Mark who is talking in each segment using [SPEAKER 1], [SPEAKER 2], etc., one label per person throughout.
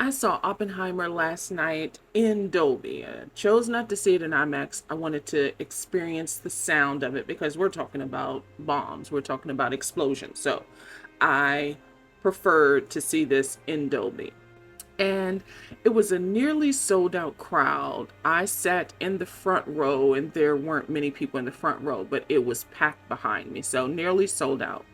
[SPEAKER 1] I saw Oppenheimer last night in Dolby. I chose not to see it in IMAX. I wanted to experience the sound of it because we're talking about bombs, we're talking about explosions. So I preferred to see this in Dolby. And it was a nearly sold out crowd. I sat in the front row, and there weren't many people in the front row, but it was packed behind me. So nearly sold out.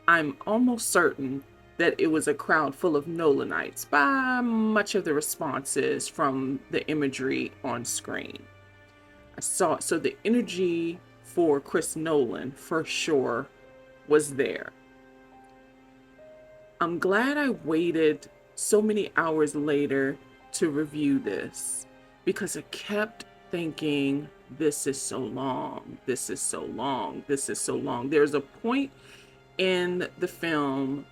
[SPEAKER 1] I'm almost certain that it was a crowd full of Nolanites by much of the responses from the imagery on screen. I saw so the energy for Chris Nolan for sure was there. I'm glad I waited so many hours later to review this because I kept thinking, this is so long, this is so long, this is so long. There's a point in the film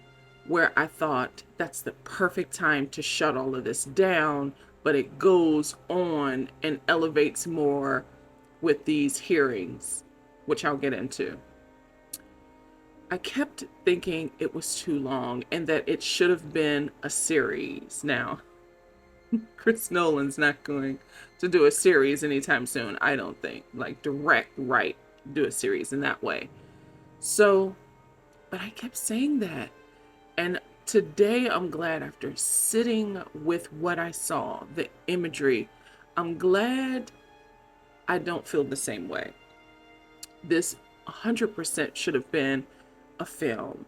[SPEAKER 1] where I thought that's the perfect time to shut all of this down, but it goes on and elevates more with these hearings, which I'll get into. I kept thinking it was too long and that it should have been a series. Now, Chris Nolan's not going to do a series anytime soon, I don't think. Like, direct, right, do a series in that way. So, but I kept saying that. And today I'm glad, after sitting with what I saw, the imagery, I'm glad I don't feel the same way. This 100% should have been a film,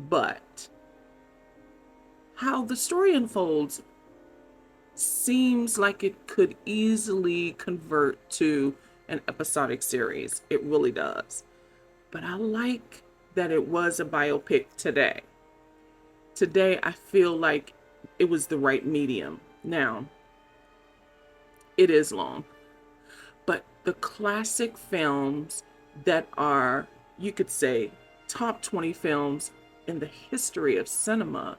[SPEAKER 1] but how the story unfolds seems like it could easily convert to an episodic series. It really does. But I like that it was a biopic today. Today, I feel like it was the right medium. Now, it is long, but the classic films that are, you could say, top 20 films in the history of cinema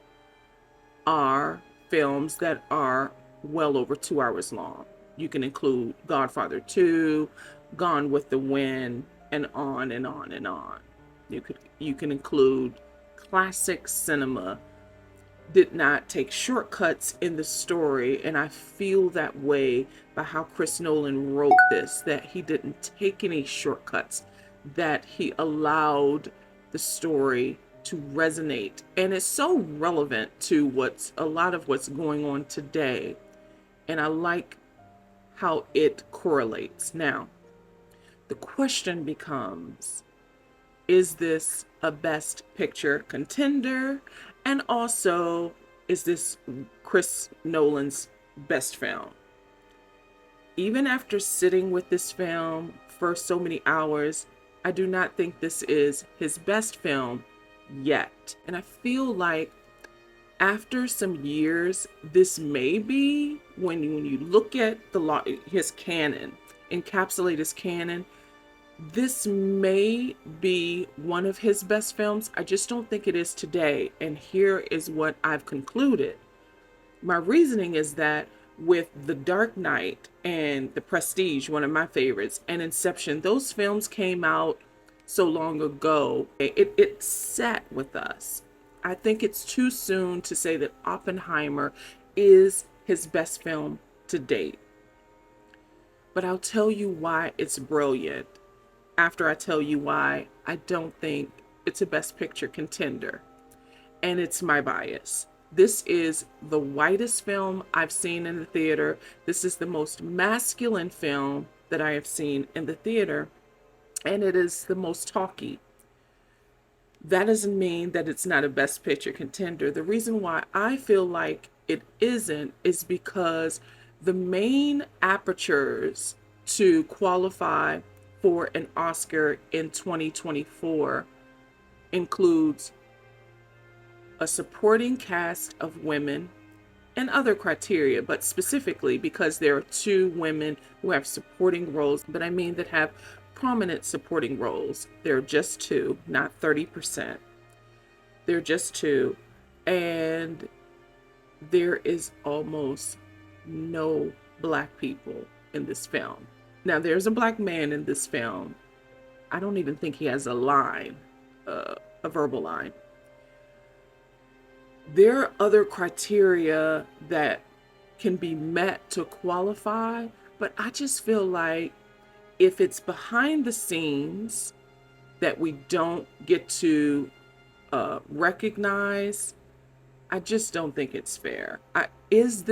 [SPEAKER 1] are films that are well over 2 hours long. You can include Godfather 2, Gone with the Wind, and on and on and on. You can include classic cinema did not take shortcuts in the story, and I feel that way by how Chris Nolan wrote this, that he didn't take any shortcuts, that he allowed the story to resonate, and it's so relevant to what's a lot of what's going on today, and I like how it correlates. Now, the question becomes, is this a best picture contender? And also, is this Chris Nolan's best film? Even after sitting with this film for so many hours, I do not think this is his best film yet. And I feel like after some years, this may be, when you look at his canon, encapsulate his canon, this may be one of his best films. I just don't think it is today. And here is what I've concluded. My reasoning is that with The Dark Knight and The Prestige, one of my favorites, and Inception, those films came out so long ago. It sat with us. I think it's too soon to say that Oppenheimer is his best film to date. But I'll tell you why it's brilliant after I tell you why I don't think it's a best picture contender. And it's my bias. This is the whitest film I've seen in the theater. This is the most masculine film that I have seen in the theater. And it is the most talky. That doesn't mean that it's not a best picture contender. The reason why I feel like it isn't is because the main apertures to qualify for an Oscar in 2024 includes a supporting cast of women and other criteria, but specifically because there are two women who have supporting roles, but I mean that have prominent supporting roles. There are just two, not 30%. They're just two. And there is almost no Black people in this film. Now, there's a Black man in this film. I don't even think he has a line, a verbal line. There are other criteria that can be met to qualify, but I just feel like if it's behind the scenes that we don't get to recognize, I just don't think it's fair. Does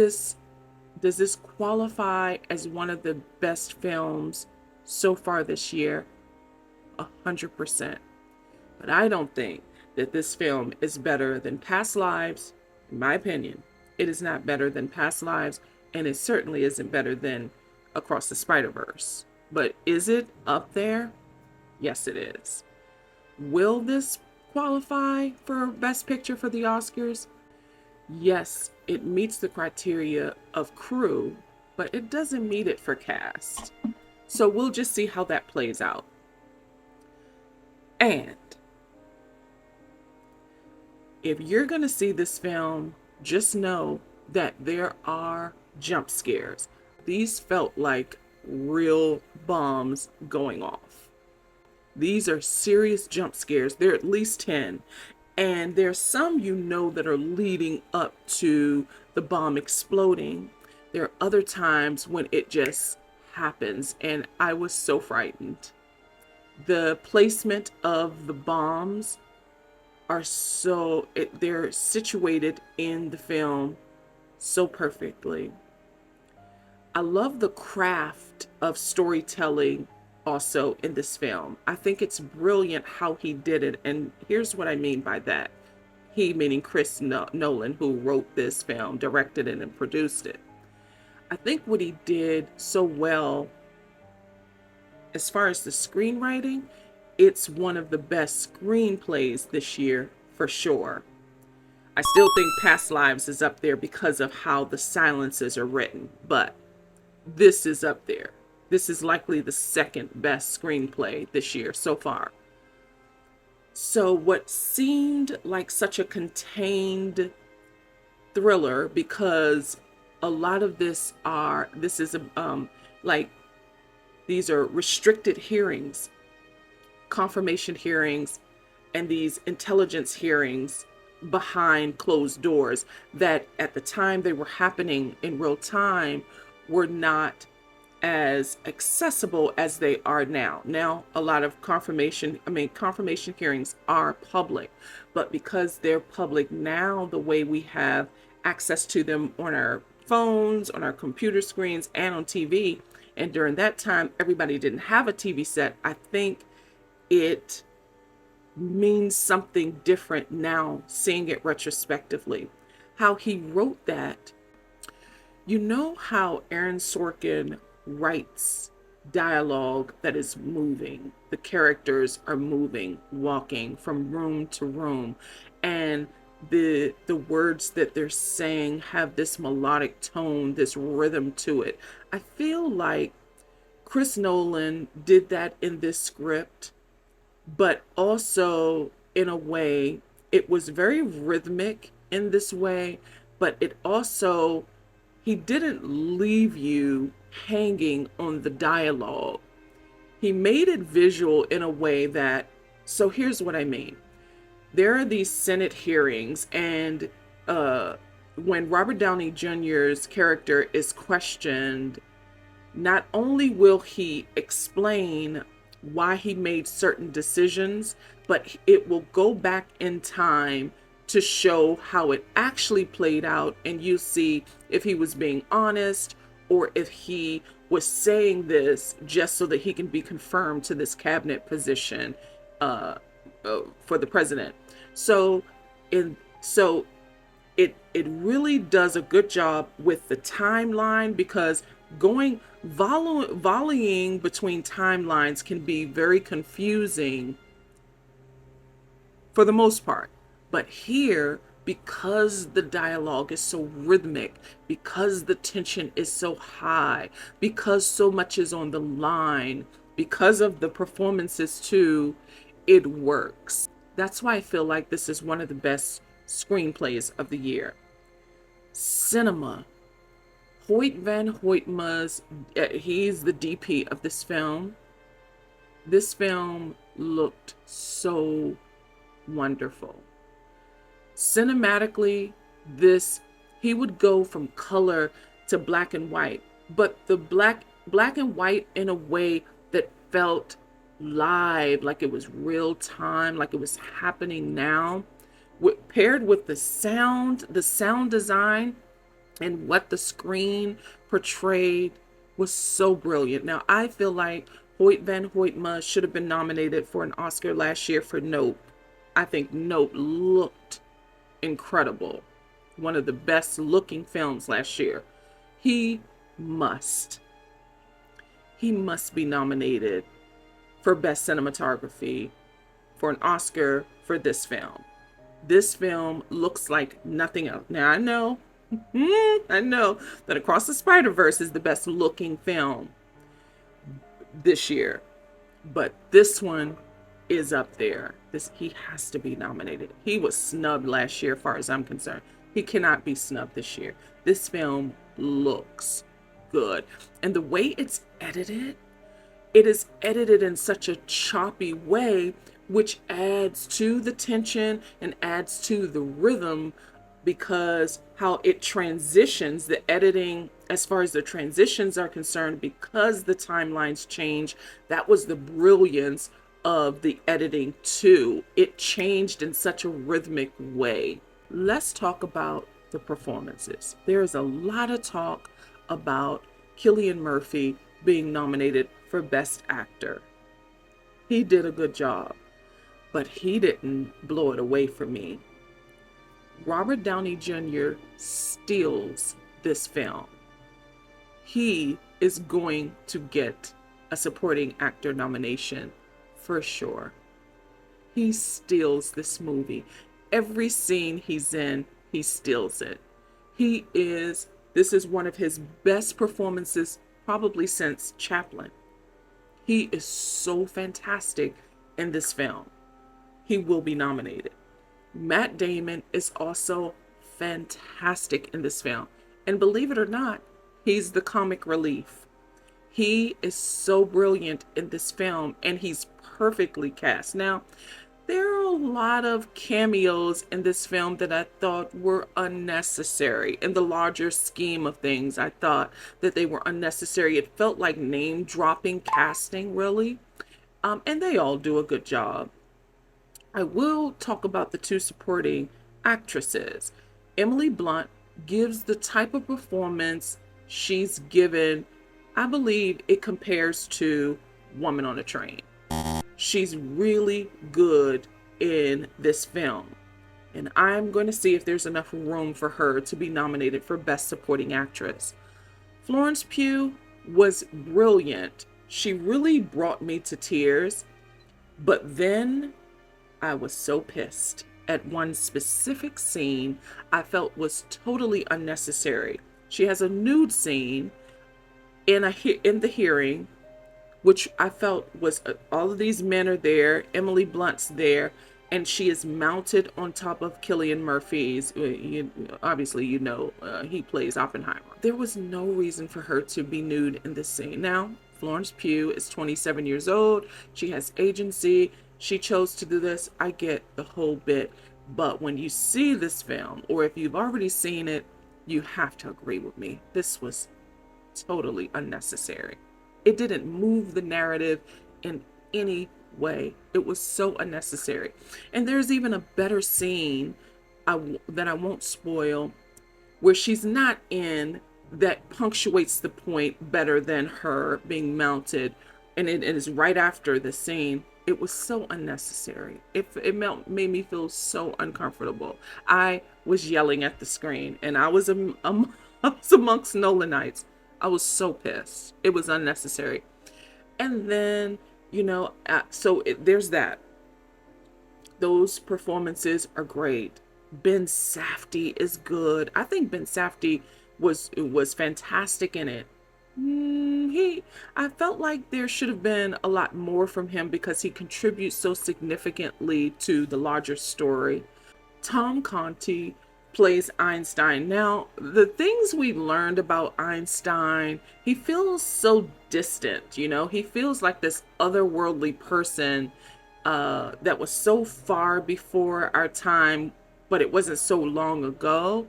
[SPEAKER 1] this qualify as one of the best films so far this year? 100%. But I don't think that this film is better than Past Lives. In my opinion, it is not better than Past Lives, and it certainly isn't better than Across the Spider-Verse. But is it up there? Yes, it is. Will this qualify for Best Picture for the Oscars? Yes, it meets the criteria of crew, but it doesn't meet it for cast. So we'll just see how that plays out. And if you're going to see this film, just know that there are jump scares. These felt like real bombs going off. These are serious jump scares. There are at least 10. And there's some that are leading up to the bomb exploding. There are other times when it just happens, and I was so frightened. The placement of the bombs they're situated in the film so perfectly. I love the craft of storytelling also in this film. I think it's brilliant how he did it. And here's what I mean by that. He, meaning Chris Nolan, who wrote this film, directed it, and produced it. I think what he did so well, as far as the screenwriting, it's one of the best screenplays this year for sure. I still think Past Lives is up there because of how the silences are written, but this is up there. This is likely the second best screenplay this year so far. So what seemed like such a contained thriller, because a lot of this is like these are restricted hearings, confirmation hearings, and these intelligence hearings behind closed doors that at the time they were happening in real time were not as accessible as they are now. Now, a lot of confirmation hearings are public, but because they're public now, the way we have access to them on our phones, on our computer screens, and on TV, and during that time, everybody didn't have a TV set, I think it means something different now, seeing it retrospectively. How he wrote that, you know how Aaron Sorkin writes dialogue that is moving. The characters are moving, walking from room to room, and the words that they're saying have this melodic tone, this rhythm to it. I feel like Chris Nolan did that in this script, but also in a way it was very rhythmic in this way, but it also, he didn't leave you hanging on the dialogue. He made it visual in a way that, so here's what I mean. There are these Senate hearings, and when Robert Downey Jr.'s character is questioned, not only will he explain why he made certain decisions, but it will go back in time to show how it actually played out, and you see if he was being honest or if he was saying this just so that he can be confirmed to this cabinet position for the president. So it really does a good job with the timeline, because volleying between timelines can be very confusing for the most part. But here, because the dialogue is so rhythmic, because the tension is so high, because so much is on the line, because of the performances too, it works. That's why I feel like this is one of the best screenplays of the year. Cinema. Hoyt van Hoytma's, he's the DP of this film. This film looked so wonderful. Cinematically, this he would go from color to black and white, but the black and white in a way that felt live, like it was real time, like it was happening now. Paired with the sound design and what the screen portrayed was so brilliant. Now, I feel like Hoyt van Hoytma should have been nominated for an Oscar last year for Nope. I think Nope looked incredible. One of the best looking films last year. He must. He must be nominated for Best Cinematography for an Oscar for this film. This film looks like nothing else. Now I know that Across the Spider-Verse is the best looking film this year, but this one is up there. He has to be nominated. He was snubbed last year, as far as I'm concerned. He cannot be snubbed this year. This film looks good, and the way it's edited, it is edited in such a choppy way, which adds to the tension and adds to the rhythm, because how it transitions, the editing as far as the transitions are concerned, because the timelines change. That was the brilliance of the editing too. It changed in such a rhythmic way. Let's talk about the performances. There is a lot of talk about Cillian Murphy being nominated for Best Actor. He did a good job, but he didn't blow it away for me. Robert Downey Jr. steals this film. He is going to get a supporting actor nomination for sure. He steals this movie. Every scene he's in, he steals it. This is one of his best performances probably since Chaplin. He is so fantastic in this film. He will be nominated. Matt Damon is also fantastic in this film. And believe it or not, he's the comic relief. He is so brilliant in this film, and he's perfectly cast. Now, there are a lot of cameos in this film that I thought were unnecessary. In the larger scheme of things, I thought that they were unnecessary. It felt like name dropping casting, really. And they all do a good job. I will talk about the two supporting actresses. Emily Blunt gives the type of performance she's given. I believe it compares to Woman on a Train. She's really good in this film, and I'm going to see if there's enough room for her to be nominated for Best Supporting Actress. Florence Pugh was brilliant. She really brought me to tears, but then I was so pissed at one specific scene I felt was totally unnecessary. She has a nude scene in the hearing, which I felt was all of these men are there. Emily Blunt's there, and she is mounted on top of Cillian Murphy's. Obviously, he plays Oppenheimer. There was no reason for her to be nude in this scene. Now, Florence Pugh is 27 years old. She has agency. She chose to do this. I get the whole bit. But when you see this film, or if you've already seen it, you have to agree with me. This was totally unnecessary. It didn't move the narrative in any way. It was so unnecessary. And there's even a better scene that I won't spoil, where she's not in, that punctuates the point better than her being mounted. And it is right after the scene. It was so unnecessary. It made me feel so uncomfortable. I was yelling at the screen, and I was amongst Nolanites. I was so pissed. It was unnecessary. And then, there's that. Those performances are great. Ben Safdie is good. I think Ben Safdie was fantastic in it. I felt like there should have been a lot more from him because he contributes so significantly to the larger story. Tom Conti plays Einstein. Now, the things we learned about Einstein, he feels so distant, he feels like this otherworldly person that was so far before our time, but it wasn't so long ago.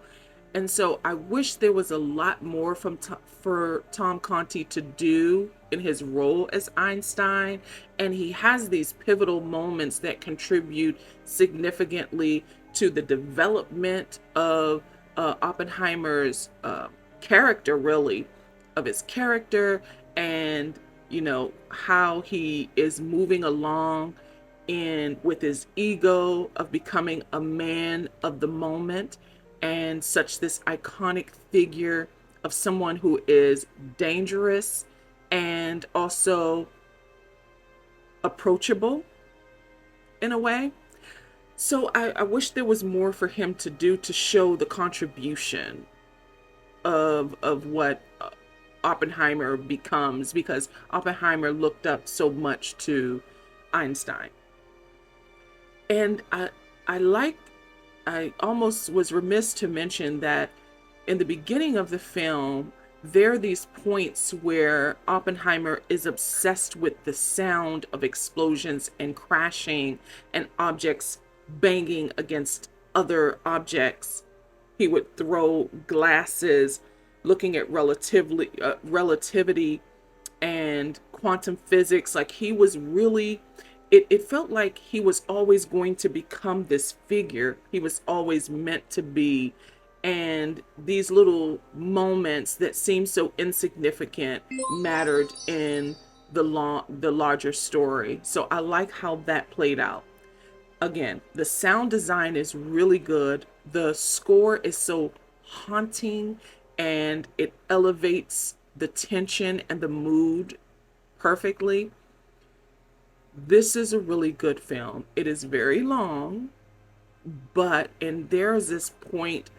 [SPEAKER 1] And so I wish there was a lot more for Tom Conti to do in his role as Einstein. And he has these pivotal moments that contribute significantly to the development of Oppenheimer's character, really, of his character, and how he is moving along in with his ego of becoming a man of the moment, and such this iconic figure of someone who is dangerous and also approachable in a way. So I wish there was more for him to do to show the contribution of what Oppenheimer becomes, because Oppenheimer looked up so much to Einstein. And I almost was remiss to mention that in the beginning of the film, there are these points where Oppenheimer is obsessed with the sound of explosions and crashing and objects banging against other objects. He would throw glasses, looking at relativity and quantum physics. Like, he was really, it felt like he was always going to become this figure he was always meant to be. And these little moments that seem so insignificant mattered in the larger story. So I like how that played out. Again, the sound design is really good. The score is so haunting, and it elevates the tension and the mood perfectly. This is a really good film. It is very long, and there's this point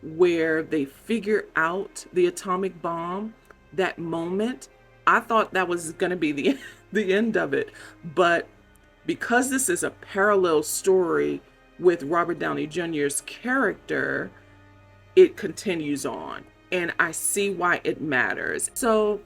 [SPEAKER 1] where they figure out the atomic bomb. That moment, I thought that was going to be the end of it, but because this is a parallel story with Robert Downey Jr.'s character, it continues on, and I see why it matters. So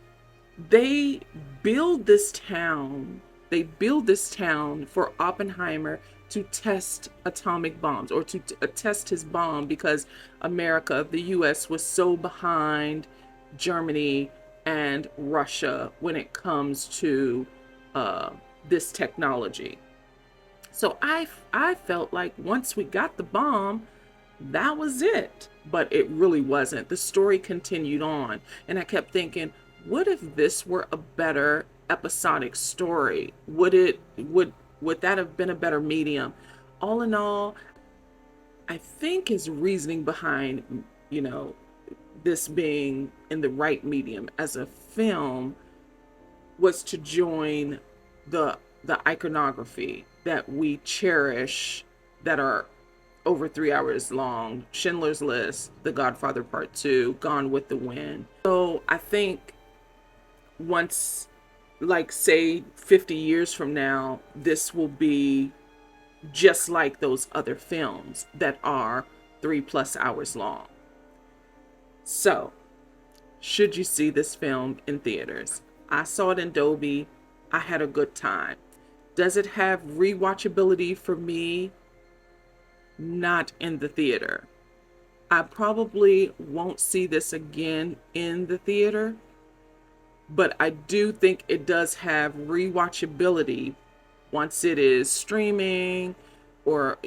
[SPEAKER 1] they build this town. They build this town for Oppenheimer to test atomic bombs, or to test his bomb, because America, the US, was so behind Germany and Russia when it comes to this technology. So I felt like once we got the bomb, that was it. But it really wasn't. The story continued on, and I kept thinking, what if this were a better episodic story? Would that have been a better medium? All in all, I think his reasoning behind, this being in the right medium as a film was to join the iconography that we cherish, that are over 3 hours long: Schindler's List, The Godfather Part 2, Gone with the Wind. So I think once, like, say 50 years from now, this will be just like those other films that are 3+ hours long. So, should you see this film in theaters? I saw it in Dolby. I had a good time. Does it have rewatchability for me? Not in the theater. I probably won't see this again in the theater, but I do think it does have rewatchability once it is streaming, or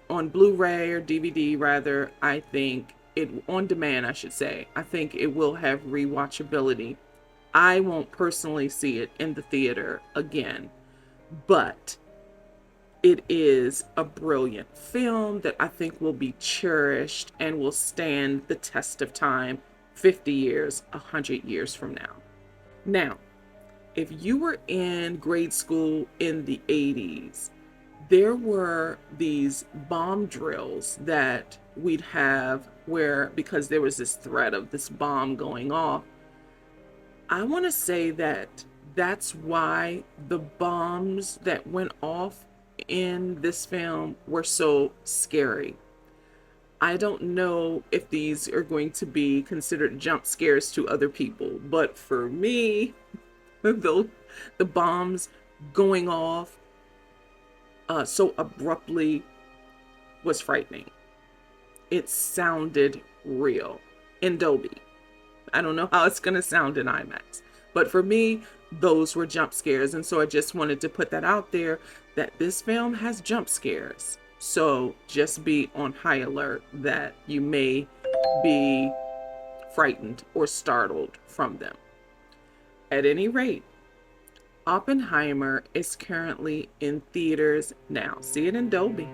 [SPEAKER 1] on Blu-ray or DVD rather. I think it, on demand I should say, I think it will have rewatchability. I won't personally see it in the theater again, but it is a brilliant film that I think will be cherished and will stand the test of time 50 years, 100 years from now. Now, if you were in grade school in the 80s, there were these bomb drills that we'd have where, because there was this threat of this bomb going off, I want to say that that's why the bombs that went off in this film were so scary. I don't know if these are going to be considered jump scares to other people, but for me, the bombs going off so abruptly was frightening. it sounded real in Dolby. I don't know how it's going to sound in IMAX. But for me, those were jump scares. And so I just wanted to put that out there that this film has jump scares. So just be on high alert that you may be frightened or startled from them. At any rate, Oppenheimer is currently in theaters now. See it in Dolby.